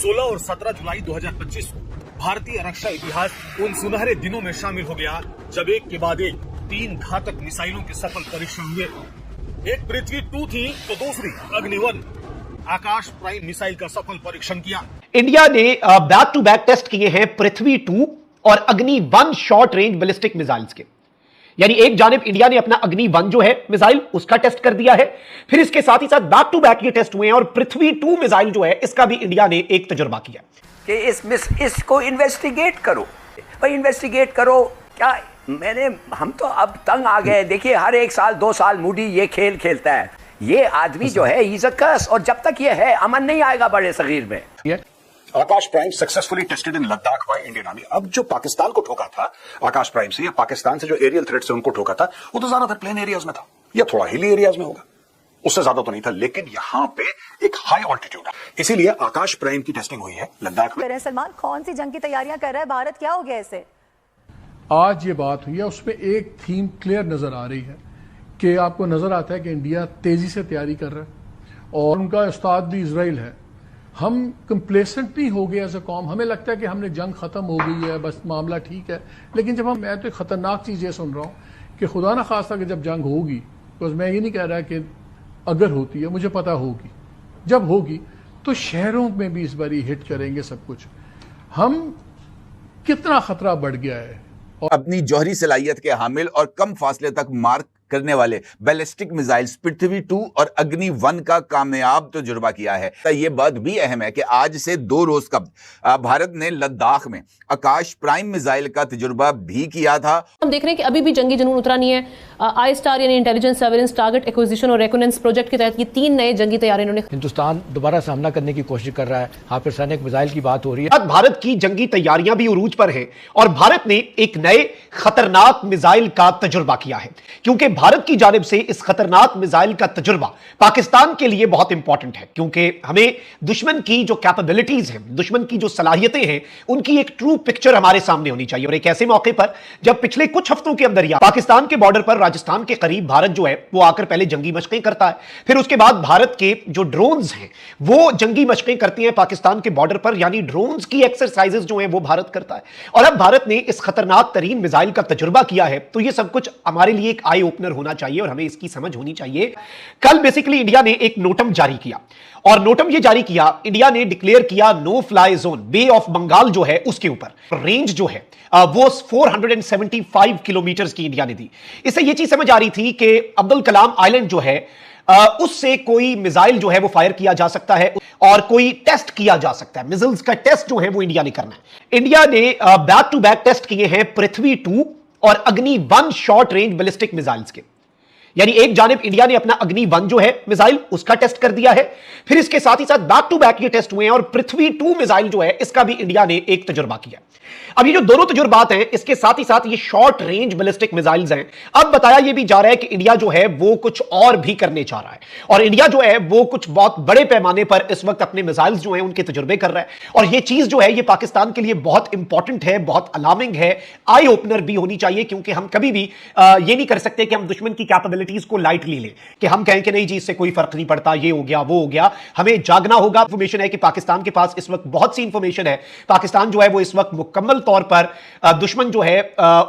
16 और 17 जुलाई 2025 को भारतीय रक्षा इतिहास उन सुनहरे दिनों में शामिल हो गया जब एक के बाद एक 3 घातक मिसाइलों के सफल परीक्षण हुए। एक पृथ्वी 2 थी तो दूसरी अग्नि-1 आकाश प्राइम मिसाइल का सफल परीक्षण किया। इंडिया ने बैक टू बैक टेस्ट किए हैं पृथ्वी 2 और अग्नि-1 शॉर्ट रेंज बैलिस्टिक मिसाइल्स के। यानी एक जानिब इंडिया ने अपना अग्नि-1 जो है मिसाइल उसका टेस्ट कर दिया है, फिर इसके साथ ही साथ बैक टू बैक ये टेस्ट हुए हैं और पृथ्वी 2 मिसाइल जो है इसका भी इंडिया ने एक तजुर्बा किया कि इसको इन्वेस्टिगेट करो भाई, इन्वेस्टिगेट करो। क्या हम तो अब तंग आ गए। देखिए हर 1 साल 2 साल मूडी ये खेल खेलता है। ये आदमी जो है इज अ कर्स, और जब तक ये है अमन नहीं आएगा बड़े सगीर में। Akash prime successfully tested in Ladakh by Indian army. अब जो पाकिस्तान को ठोका था आकाश प्राइम से, या पाकिस्तान से जो एरियल थ्रेट से उनको ठोका था, वो तो ज्यादातर प्लेन एरियाज में था या थोड़ा हिली एरियाज में होगा, उससे ज्यादा तो नहीं था। लेकिन यहां पे एक हाई ऑल्टीट्यूड है, इसीलिए आकाश प्राइम की टेस्टिंग हुई है लद्दाख में। सलमान, कौन सी जंग की तैयारियां कर रहा है भारत? क्या हो गया इसे? आज ये बात हुई है, उसमें एक थीम क्लियर नजर आ रही है कि आपको नजर आता है कि इंडिया तेजी से तैयारी कर रहा है और उनका उस्ताद भी इजराइल है। हम कंप्लेसेंट नहीं हो गए एज अ कौम। हमें लगता है कि हमने जंग खत्म हो गई है, बस मामला ठीक है। लेकिन जब मैं तो एक खतरनाक चीज ये सुन रहा हूं कि खुदा ना खास्ता कि जब जंग होगी, बिकॉज मैं ये नहीं कह रहा कि अगर होती है, मुझे पता होगी, जब होगी तो शहरों में भी इस बारी हिट करेंगे सब कुछ। हम कितना खतरा बढ़ गया है। और अपनी जौहरी सलाहियत के हामिल और कम फासले तक मार करने वाले बैलिस्टिक मिसाइल्स पृथ्वी 2 और अग्नि-1 का कामयाब तजुर्बा किया है। यह बात भी अहम है कि आज से 2 रोज कबल भारत ने लद्दाख में आकाश प्राइम मिसाइल का तजुर्बा भी किया था। हम देख रहे हैं कि अभी भी जंगी जुनून उतरा नहीं है। आई स्टार यानी इंटेलिजेंस सर्वेलेंस टारगेट एक्विजिशन और रेकोनेंस प्रोजेक्ट के तहत ये 3 नए जंगी तैयारी इन्होंने। हिंदुस्तान दोबारा सामना करने की कोशिश कर रहा है। हाइपरसोनिक मिसाइल की बात हो रही है। भारत की जंगी तैयारियां भी उरूज पर हैं और भारत ने एक नए खतरनाक मिसाइल का तजुर्बा किया है, क्योंकि भारत की जानिब से इस खतरनाक मिसाइल का तजुर्बा पाकिस्तान के लिए बहुत इंपॉर्टेंट है, क्योंकि हमें दुश्मन की जो कैपेबिलिटीज हैं, दुश्मन की जो सलाहियतें हैं, उनकी एक ट्रू पिक्चर हमारे सामने होनी चाहिए। और एक ऐसे मौके पर जब पिछले कुछ हफ्तों के अंदर या पाकिस्तान के बॉर्डर पर राजस्थान के करीब भारत जो है वो आकर पहले जंगी मशकें करता है, फिर उसके बाद भारत के जो ड्रोन्स हैं वो जंगी मशकें करती हैं पाकिस्तान के बॉर्डर पर, यानी ड्रोन्स की एक्सरसाइजेस जो हैं वो भारत करता है। और अब भारत ने इस खतरनाक तरीन मिसाइल का तजुर्बा किया है, तो ये सब कुछ हमारे लिए एक आई ओपनर होना चाहिए और हमें इसकी समझ होनी चाहिए। कल बेसिकली इंडिया ने एक नोटम जारी किया और नोटम ये जारी किया, इंडिया ने डिक्लेयर किया no fly zone bay of Bengal जो है उसके ऊपर। रेंज जो है वो 475 किलोमीटर की इंडिया ने दी। इससे ये चीज समझ आ रही थी कि अब्दुल कलाम आइलैंड जो है उससे कोई मिसाइल जो है वो फायर किया जा सकता है और कोई टेस्ट किया जा सकता है। मिसाइल्स का टेस्ट जो है वो इंडिया ने करना है। इंडिया ने बैक टू बैक टेस्ट किए हैं पृथ्वी 2 और अग्नि-1 शॉर्ट रेंज बैलिस्टिक मिसाइल्स के। यानी एक जानिब इंडिया ने अपना अग्नि-1 जो है मिसाइल उसका टेस्ट कर दिया है, फिर इसके साथ ही साथ बैक टू बैक ये टेस्ट हुए हैं और पृथ्वी 2 मिसाइल जो है इसका भी इंडिया ने एक तजुर्बा किया। अब ये जो दोनों तजुर्बात हैं, इसके साथ ही साथ ये शॉर्ट रेंज बैलिस्टिक मिसाइल्स हैं। अब बताया ये भी जा रहा है कि इंडिया जो है वो कुछ और भी करने जा रहा है और इंडिया जो है वो कुछ बहुत बड़े पैमाने पर इस वक्त अपने मिसाइल्स जो हैं उनके तजुर्बे कर रहा है। और ये चीज जो है ये पाकिस्तान के लिए बहुत इंपॉर्टेंट है, बहुत अलार्मिंग है, आई ओपनर भी होनी चाहिए, क्योंकि हम कभी भी ये नहीं कर सकते कि हम दुश्मन की कैपेबिलिटीज को लाइटली लें, कि हम कहें कि नहीं जी इससे कोई फर्क नहीं पड़ता, ये हो गया वो हो गया। हमें जागना होगा। इंफॉर्मेशन है कि पाकिस्तान के पास इस वक्त बहुत सी इंफॉर्मेशन है। पाकिस्तान जो है वो इस वक्त मुकम्मल तौर पर दुश्मन जो है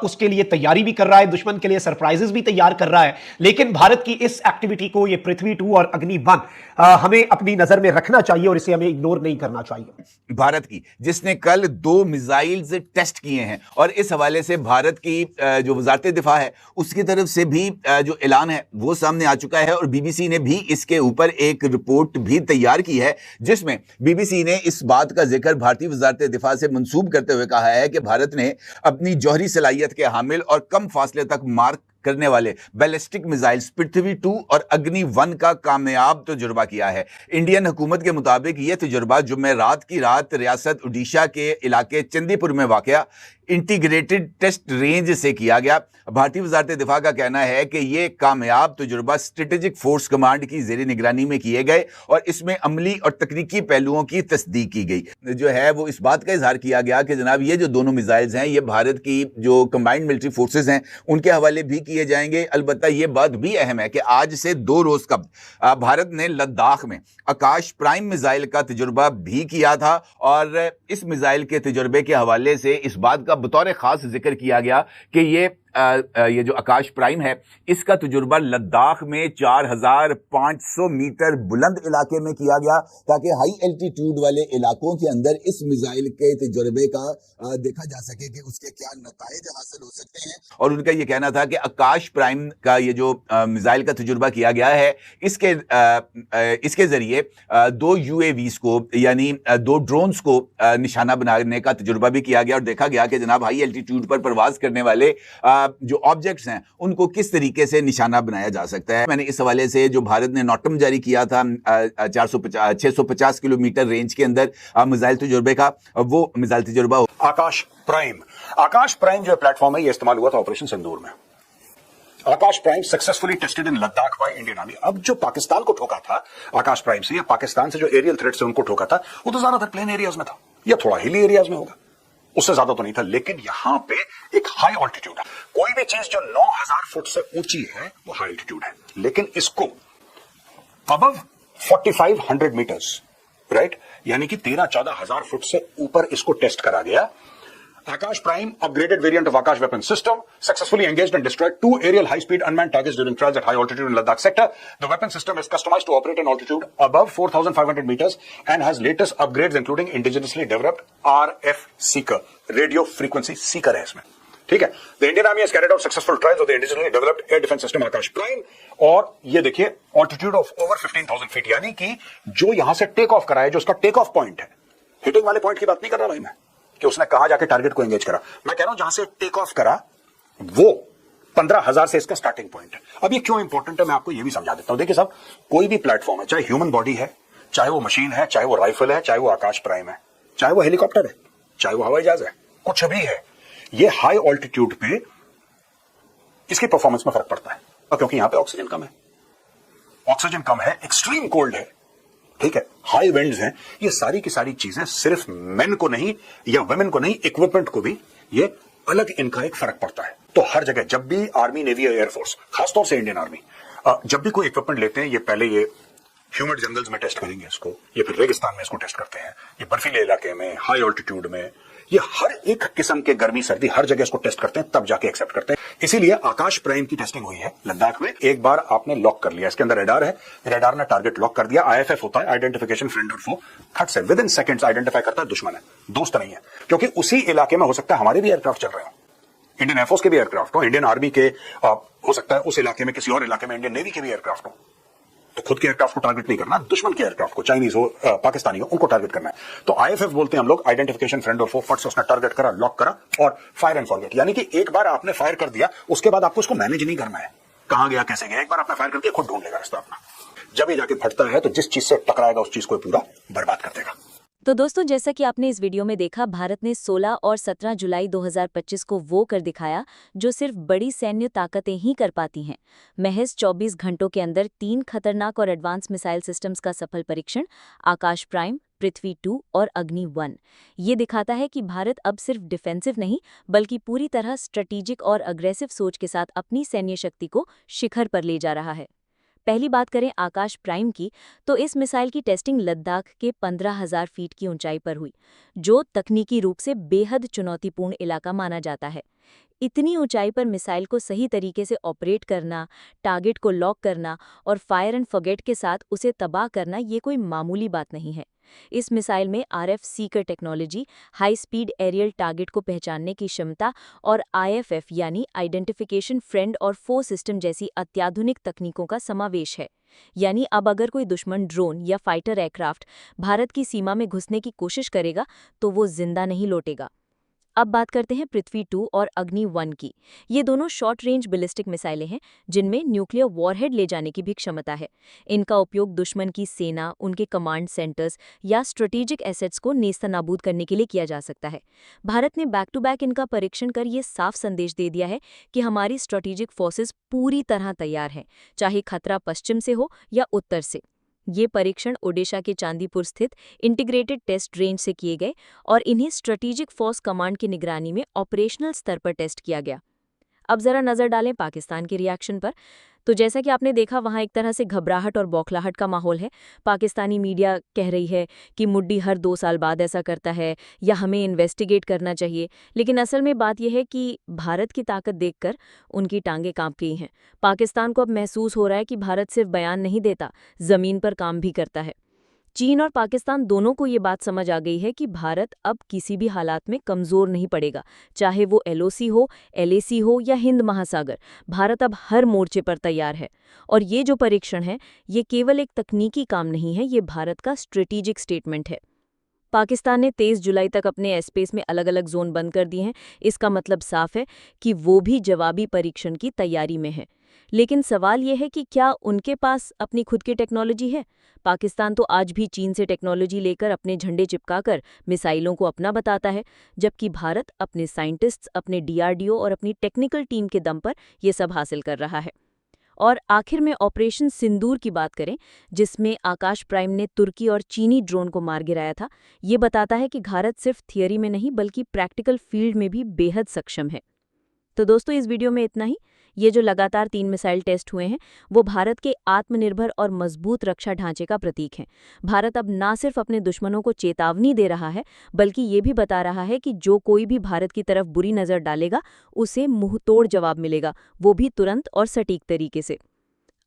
उसके लिए तैयारी भी कर रहा है, दुश्मन के लिए सरप्राइजेस भी तैयार कर रहा है। लेकिन भारत की इस एक्टिविटी को, ये पृथ्वी 2 और अग्नि-1 हमें अपनी नजर में रखना चाहिए और इसे हमें इग्नोर नहीं करना चाहिए। भारत की जिसने कल 2 मिसाइल्स टेस्ट किए हैं और इस हवाले से भारत की जो वजारत दिफा है उसकी तरफ से भी जो ऐलान है वो सामने आ चुका है और बीबीसी ने भी इसके ऊपर एक रिपोर्ट भी तैयार की है, जिसमें बीबीसी ने इस बात का जिक्र भारतीय वजारत दिफा से मंसूब करते हुए कहा है कि भारत ने अपनी जौहरी सलाहियत के हामिल और कम फासले तक मार करने वाले बैलिस्टिक मिसाइल्स पृथ्वी 2 और अग्नि-1 का कामयाब तजुर्बा किया है। इंडियन हुकूमत के मुताबिक यह तजुर्बा जुम्मे रात की रात रियासत ओडिशा के इलाके चंदीपुर में वाक़या इंटीग्रेटेड टेस्ट रेंज से किया गया। भारतीय वजारत दिफा का कहना है कि यह कामयाब तजुर्बा स्ट्रेटेजिक फोर्स कमांड की ज़ेर निगरानी में किए गए और इसमें अमली और तकनीकी पहलुओं की तस्दीक की गई। जो है वो इस बात का इजहार किया गया कि जनाब ये जो दोनों मिसाइल्स हैं ये भारत की जो कंबाइंड मिलिट्री फोर्सेस हैं उनके हवाले भी किए जाएंगे। अलबत्ता ये बात भी अहम है कि आज से 2 रोज कबल भारत ने लद्दाख में आकाश प्राइम मिसाइल का तजुर्बा भी किया था और इस मिसाइल के तजुर्बे के हवाले से इस बात का बतौर खास जिक्र किया गया कि ये जो आकाश प्राइम है इसका तजुर्बा लद्दाख में 4500 मीटर बुलंद इलाके में किया गया ताकि हाई एल्टीट्यूड वाले इलाकों के अंदर इस मिसाइल के तजुर्बे का देखा जा सके कि उसके क्या नताइज हासिल हो सकते हैं। और उनका ये कहना था कि आकाश प्राइम का ये जो मिसाइल का तजुर्बा किया गया है इसके जरिए 2 UAVs को यानी 2 ड्रोन्स को निशाना बनाने का तजुर्बा भी किया गया और देखा गया कि जनाब हाई एल्टीट्यूड पर परवाज करने वाले जो ऑब्जेक्ट्स हैं उनको किस तरीके से निशाना बनाया जा सकता है। मैंने इस हवाले से जो भारत ने नोटम जारी किया था 650 किलोमीटर रेंज के अंदर मिसाइल तजुर्बे का, वो मिसाइल तजुर्बा आकाश प्राइम जो प्लेटफॉर्म है ये इस्तेमाल हुआ था ऑपरेशन सिंदूर में। Akash prime successfully tested in Ladakh by Indian army. अब जो पाकिस्तान को ठोका था आकाश प्राइम से या पाकिस्तान से जो एरियल थ्रेट से उनको ठोका था वो तो ज्यादातर प्लेन एरियाज में था या थोड़ा हिली एरियाज में होगा, उससे ज्यादा तो नहीं था। लेकिन यहां पे एक हाई ऑल्टीट्यूड है, कोई भी चीज जो 9000 फुट से ऊंची है वो हाई ऑल्टीट्यूड है, लेकिन इसको अबव 4500 मीटर्स राइट यानी कि 13-14 हजार फुट से ऊपर इसको टेस्ट करा गया। Akash Prime, upgraded variant of Akash weapon system, successfully engaged and destroyed 2 aerial high-speed unmanned targets during trials at high altitude in Ladakh sector. The weapon system is customized to operate in altitude above 4,500 meters and has latest upgrades including indigenously developed RF seeker, radio frequency seeker है इसमें, ठीक है। The Indian Army has carried out successful trials of the indigenously developed air defense system Akash Prime और ये देखिए altitude of over 15,000 feet यानी कि जो यहां से टेक ऑफ करा है, जो उसका टेक ऑफ पॉइंट है, हिटिंग वाले पॉइंट की बात नहीं कर रहा भाई मैं कि उसने कहां जाके टारगेट को एंगेज करा, मैं कह रहा हूं जहां से टेक ऑफ करा वो 15,000 से इसका स्टार्टिंग पॉइंट है। अब ये क्यों इंपॉर्टेंट है मैं आपको ये भी समझा देता हूं। देखिए साहब, कोई भी प्लेटफॉर्म है, चाहे ह्यूमन बॉडी है, चाहे वो मशीन है, चाहे वो राइफल है, चाहे वो आकाश प्राइम है, चाहे वो हेलीकॉप्टर है, चाहे वो हवाई जहाज है, कुछ भी है, ये हाई ऑल्टीट्यूड पे इसकी परफॉर्मेंस में फर्क पड़ता है क्योंकि यहां पे ऑक्सीजन कम है, एक्सट्रीम कोल्ड है, ठीक है, हाई विंड्स हैं, ये सारी की सारी चीजें सिर्फ मेन को नहीं या वुमेन को नहीं, इक्विपमेंट को भी ये अलग इनका एक फर्क पड़ता है। तो हर जगह जब भी आर्मी, नेवी या एयरफोर्स, खासतौर से इंडियन आर्मी जब भी कोई इक्विपमेंट लेते हैं ये पहले ये ह्यूमिड जंगल्स में टेस्ट करेंगे इसको, ये फिर रेगिस्तान में इसको टेस्ट करते हैं, ये बर्फीले इलाके में, हाई ऑल्टीट्यूड में, ये हर एक किस्म के गर्मी सर्दी हर जगह इसको टेस्ट करते हैं, तब जाके एक्सेप्ट करते हैं। इसीलिए आकाश प्राइम की टेस्टिंग हुई है लद्दाख में। एक बार आपने लॉक कर लिया, इसके अंदर रेडार है, रेडार ने टारगेट लॉक कर दिया, IFF होता है, आइडेंटिफिकेशन फ्रेंड और फो, खट से विद इन सेकंड्स आइडेंटिफाई करता है दुश्मन है, दोस्त नहीं है, क्योंकि उसी इलाके में हो सकता है हमारे भी एयरक्राफ्ट चल रहे हो, इंडियन एयरफोर्स के भी एयरक्राफ्ट हो, इंडियन आर्मी के हो सकता है उस इलाके में किसी और इलाके में इंडियन नेवी के भी एयरक्राफ्ट हो। तो खुद के एयरक्राफ्ट को टारगेट नहीं करना, दुश्मन के एयरक्राफ्ट को, चाइनीज हो, पाकिस्तानी हो, उनको टारगेट करना है। तो IFF बोलते हैं हम लोग, आइडेंटिफिकेशन फ्रेंड और फो, फट से उसने टारगेट करा, लॉक करा और फायर एंड फॉरगेट, यानी कि एक बार आपने फायर कर दिया उसके बाद आपको उसको मैनेज नहीं करना है, कहां गया कैसे गया, एक बार आपने फायर कर दिया खुद ढूंढ लेगा रास्ता अपना। जब ये जाके फटता है तो जिस चीज से टकराएगा उस चीज को पूरा बर्बाद कर देगा। तो दोस्तों, जैसा कि आपने इस वीडियो में देखा, भारत ने 16 और 17 जुलाई 2025 को वो कर दिखाया जो सिर्फ बड़ी सैन्य ताकतें ही कर पाती हैं। महज 24 घंटों के अंदर 3 खतरनाक और एडवांस मिसाइल सिस्टम्स का सफल परीक्षण, आकाश प्राइम, पृथ्वी 2 और अग्नि 1। ये दिखाता है कि भारत अब सिर्फ डिफेंसिव नहीं बल्कि पूरी तरह स्ट्रेटेजिक और अग्रेसिव सोच के साथ अपनी सैन्य शक्ति को शिखर पर ले जा रहा है। पहली बात करें आकाश प्राइम की, तो इस मिसाइल की टेस्टिंग लद्दाख के 15,000 फीट की ऊंचाई पर हुई, जो तकनीकी रूप से बेहद चुनौतीपूर्ण इलाका माना जाता है। इतनी ऊंचाई पर मिसाइल को सही तरीके से ऑपरेट करना, टारगेट को लॉक करना और फायर एंड फॉरगेट के साथ उसे तबाह करना, ये कोई मामूली बात नहीं है। इस मिसाइल में RF seeker technology, high speed aerial target को पहचानने की क्षमता और IFF यानी आइडेंटिफिकेशन फ्रेंड और फो सिस्टम जैसी अत्याधुनिक तकनीकों का समावेश है। यानी अब अगर कोई दुश्मन ड्रोन या फाइटर एयरक्राफ्ट भारत की सीमा में घुसने की कोशिश करेगा तो वो जिंदा नहीं लौटेगा। अब बात करते हैं पृथ्वी 2 और अग्नि 1 की। ये दोनों शॉर्ट रेंज बैलिस्टिक मिसाइलें हैं जिनमें न्यूक्लियर वॉरहेड ले जाने की भी क्षमता है। इनका उपयोग दुश्मन की सेना, उनके कमांड सेंटर्स या स्ट्रेटेजिक एसेट्स को नेस्तनाबूद करने के लिए किया जा सकता है। भारत ने बैक टू बैक इनका परीक्षण कर ये साफ संदेश दे दिया है कि हमारी स्ट्रेटेजिक फोर्सेस पूरी तरह तैयार हैं, चाहे खतरा पश्चिम से हो या उत्तर से। ये परीक्षण ओडिशा के चांदीपुर स्थित इंटीग्रेटेड टेस्ट रेंज से किए गए और इन्हें स्ट्रेटेजिक फोर्स कमांड की निगरानी में ऑपरेशनल स्तर पर टेस्ट किया गया। अब जरा नजर डालें पाकिस्तान के रिएक्शन पर। तो जैसा कि आपने देखा, वहां एक तरह से घबराहट और बौखलाहट का माहौल है। पाकिस्तानी मीडिया कह रही है कि मुड्डी हर 2 साल बाद ऐसा करता है या हमें इन्वेस्टिगेट करना चाहिए, लेकिन असल में बात यह है कि भारत की ताकत देखकर उनकी टांगें कांप गई हैं। पाकिस्तान को अब महसूस हो रहा है कि भारत सिर्फ बयान नहीं देता, जमीन पर काम भी करता है। चीन और पाकिस्तान दोनों को ये बात समझ आ गई है कि भारत अब किसी भी हालात में कमज़ोर नहीं पड़ेगा, चाहे वो LOC हो, LAC हो या हिंद महासागर। भारत अब हर मोर्चे पर तैयार है। और ये जो परीक्षण है, ये केवल एक तकनीकी काम नहीं है, ये भारत का स्ट्रेटेजिक स्टेटमेंट है। पाकिस्तान ने 23 जुलाई तक अपने एयरस्पेस में अलग अलग जोन बंद कर दिए हैं। इसका मतलब साफ है कि वो भी जवाबी परीक्षण की तैयारी में है। लेकिन सवाल यह है कि क्या उनके पास अपनी खुद की टेक्नोलॉजी है? पाकिस्तान तो आज भी चीन से टेक्नोलॉजी लेकर अपने झंडे चिपकाकर मिसाइलों को अपना बताता है, जबकि भारत अपने साइंटिस्ट्स, अपने DRDO और अपनी टेक्निकल टीम के दम पर ये सब हासिल कर रहा है। और आखिर में ऑपरेशन सिंदूर की बात करें, जिसमें आकाश प्राइम ने तुर्की और चीनी ड्रोन को मार गिराया था, ये बताता है कि भारत सिर्फ थियरी में नहीं बल्कि प्रैक्टिकल फील्ड में भी बेहद सक्षम है। तो दोस्तों, इस वीडियो में इतना ही। ये जो लगातार 3 मिसाइल टेस्ट हुए हैं, वो भारत के आत्मनिर्भर और मजबूत रक्षा ढांचे का प्रतीक हैं। भारत अब ना सिर्फ अपने दुश्मनों को चेतावनी दे रहा है, बल्कि ये भी बता रहा है कि जो कोई भी भारत की तरफ बुरी नज़र डालेगा, उसे मुंहतोड़ जवाब मिलेगा, वो भी तुरंत और सटीक तरीके से।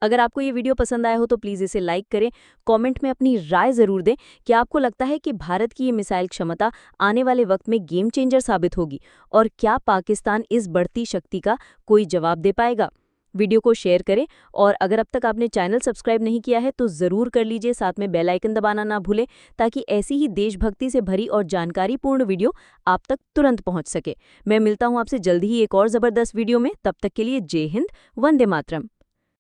अगर आपको ये वीडियो पसंद आया हो तो प्लीज़ इसे लाइक करें, कमेंट में अपनी राय ज़रूर दें कि आपको लगता है कि भारत की ये मिसाइल क्षमता आने वाले वक्त में गेम चेंजर साबित होगी, और क्या पाकिस्तान इस बढ़ती शक्ति का कोई जवाब दे पाएगा। वीडियो को शेयर करें, और अगर अब तक आपने चैनल सब्सक्राइब नहीं किया है तो ज़रूर कर लीजिए, साथ में बेल आइकन दबाना ना भूलें, ताकि ऐसी ही देशभक्ति से भरी और जानकारीपूर्ण वीडियो आप तक तुरंत पहुंच सके। मैं मिलता हूं आपसे जल्दी ही एक और ज़बरदस्त वीडियो में। तब तक के लिए जय हिंद, वंदे मातरम।